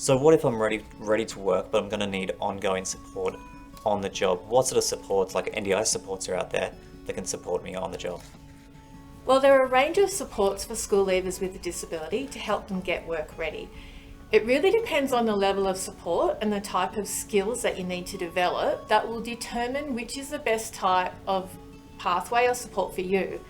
So what if I'm ready to work, but I'm going to need ongoing support on the job? What sort of supports, like NDIS supports, are out there that can support me on the job? Well, there are a range of supports for school leavers with a disability to help them get work ready. It really depends on the level of support and the type of skills that you need to develop that will determine which is the best type of pathway or support for you.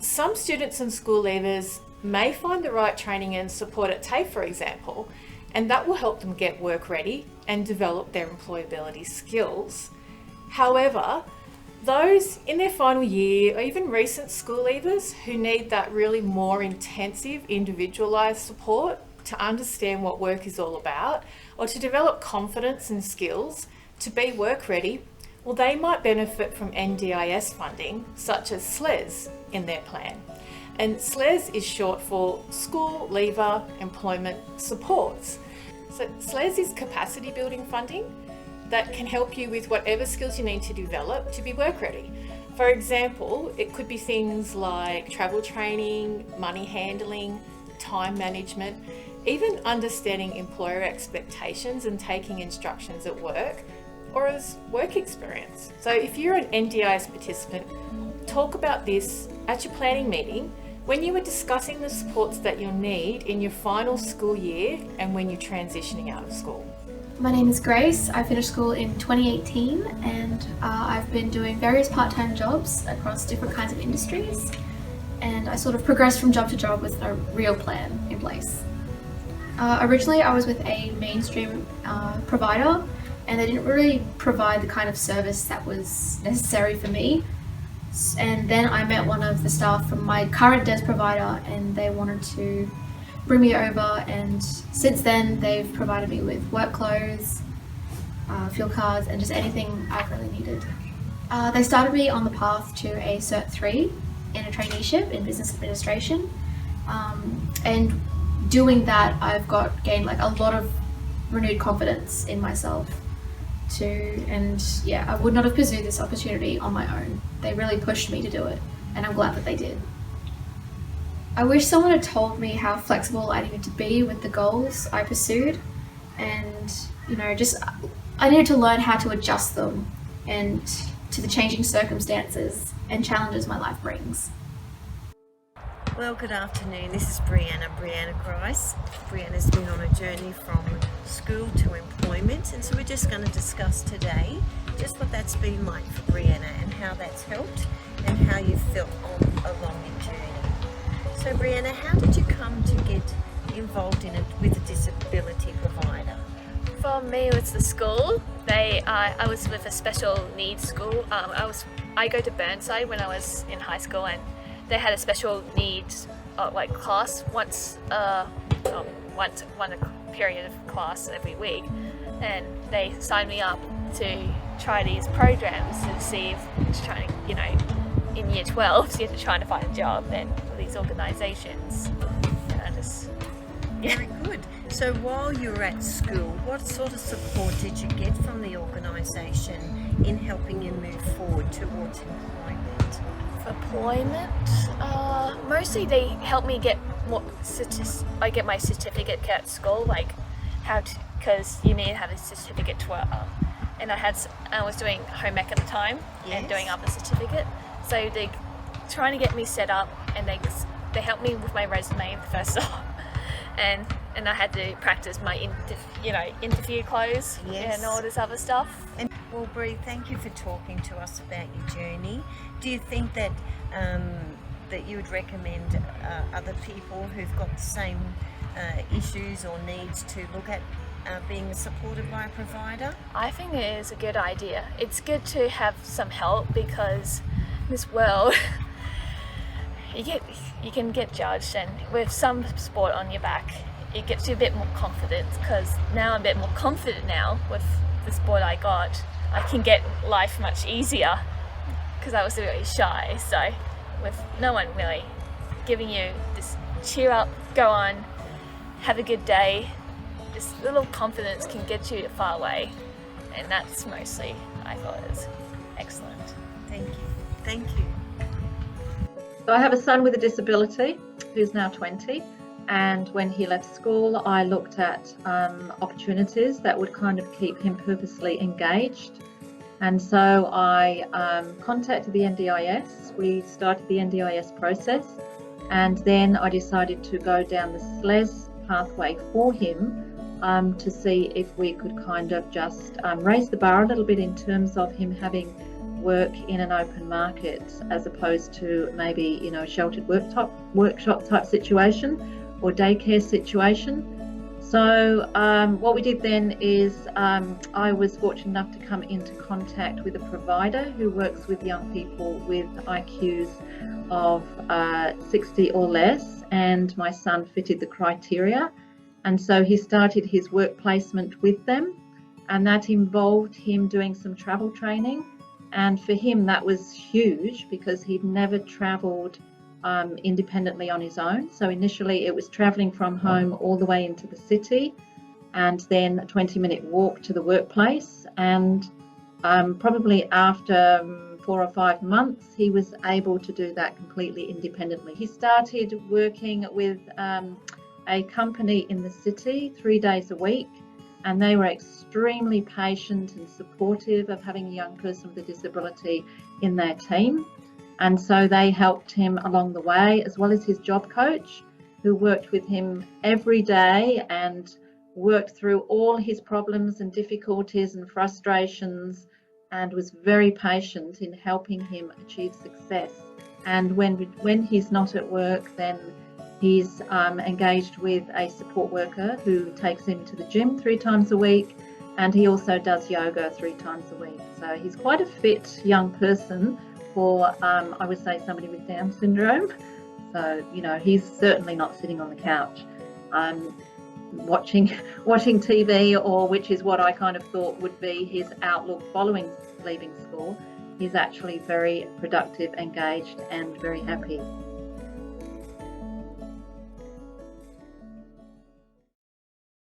Some students and school leavers may find the right training and support at TAFE, for example, and that will help them get work ready and develop their employability skills. However, those in their final year or even recent school leavers who need that really more intensive individualised support to understand what work is all about or to develop confidence and skills to be work ready, well, they might benefit from NDIS funding such as SLES in their plan. And SLES is short for School Leaver Employment Supports. So SLES is capacity building funding that can help you with whatever skills you need to develop to be work ready. For example, it could be things like travel training, money handling, time management, even understanding employer expectations and taking instructions at work or as work experience. So if you're an NDIS participant, talk about this at your planning meeting when you are discussing the supports that you'll need in your final school year and when you're transitioning out of school. My name is Grace. I finished school in 2018 and I've been doing various part-time jobs across different kinds of industries, and I sort of progressed from job to job with a real plan in place. Originally I was with a mainstream provider, and they didn't really provide the kind of service that was necessary for me. And then I met one of the staff from my current DES provider and they wanted to bring me over, and since then they've provided me with work clothes, fuel cards, and just anything I've really needed. They started me on the path to a Cert 3 in a traineeship in business administration, and doing that I've gained like a lot of renewed confidence in myself and yeah, I would not have pursued this opportunity on my own. They really pushed me to do it, and I'm glad that they did. I wish someone had told me how flexible I needed to be with the goals I pursued, and I needed to learn how to adjust them and to the changing circumstances and challenges my life brings. Well, good afternoon. This is Brianna Grice. Brianna's been on a journey from school to employment, and so we're just going to discuss today just what that's been like for Brianna and how that's helped and how you felt along your journey. So Brianna, how did you come to get involved with a disability provider? For me, it was the school. I was with a special needs school. I go to Burnside when I was in high school, and they had a special needs class once a period of class every week, and they signed me up to try these programs to see if in year 12, so you're trying to find a job and for these organisations, and I just Very good. So while you were at school, what sort of support did you get from the organisation in helping you move forward towards employment? Mostly they helped me get I get my certificate at school, like because you need to have a certificate and I was doing home ec at the time. Yes. And doing up the certificate, so they trying to get me set up, and they helped me with my resume first off, and I had to practice my interview clothes. Yes. And all this other stuff. Well, Bree, thank you for talking to us about your journey. Do you think that that you would recommend other people who've got the same issues or needs to look at being supported by a provider? I think it is a good idea. It's good to have some help, because in this world you can get judged, and with some support on your back it gets you a bit more confident, because now I'm a bit more confident now with the support I got. I can get life much easier, because I was really shy, so with no one really giving you this cheer up, go on, have a good day, this little confidence can get you far away, and that's mostly I thought is excellent. Thank you. Thank you. So I have a son with a disability who's now 20, And when he left school, I looked at opportunities that would kind of keep him purposely engaged. And so I contacted the NDIS. We started the NDIS process, and then I decided to go down the SLES pathway for him to see if we could kind of just raise the bar a little bit in terms of him having work in an open market, as opposed to maybe, you know, a sheltered workshop type situation or daycare situation. So what we did then is I was fortunate enough to come into contact with a provider who works with young people with IQs of 60 or less, and my son fitted the criteria. And so he started his work placement with them, and that involved him doing some travel training. And for him, that was huge because he'd never travelled independently on his own. So initially it was travelling from home all the way into the city, and then a 20-minute walk to the workplace. And probably after 4 or 5 months, he was able to do that completely independently. He started working with a company in the city 3 days a week, and they were extremely patient and supportive of having a young person with a disability in their team. And so they helped him along the way, as well as his job coach, who worked with him every day and worked through all his problems and difficulties and frustrations, and was very patient in helping him achieve success. And when he's not at work, then he's engaged with a support worker who takes him to the gym 3 times a week, and he also does yoga 3 times a week. So he's quite a fit young person for, I would say, somebody with Down syndrome. So, you know, he's certainly not sitting on the couch watching TV, or which is what I kind of thought would be his outlook following leaving school. He's actually very productive, engaged, and very happy.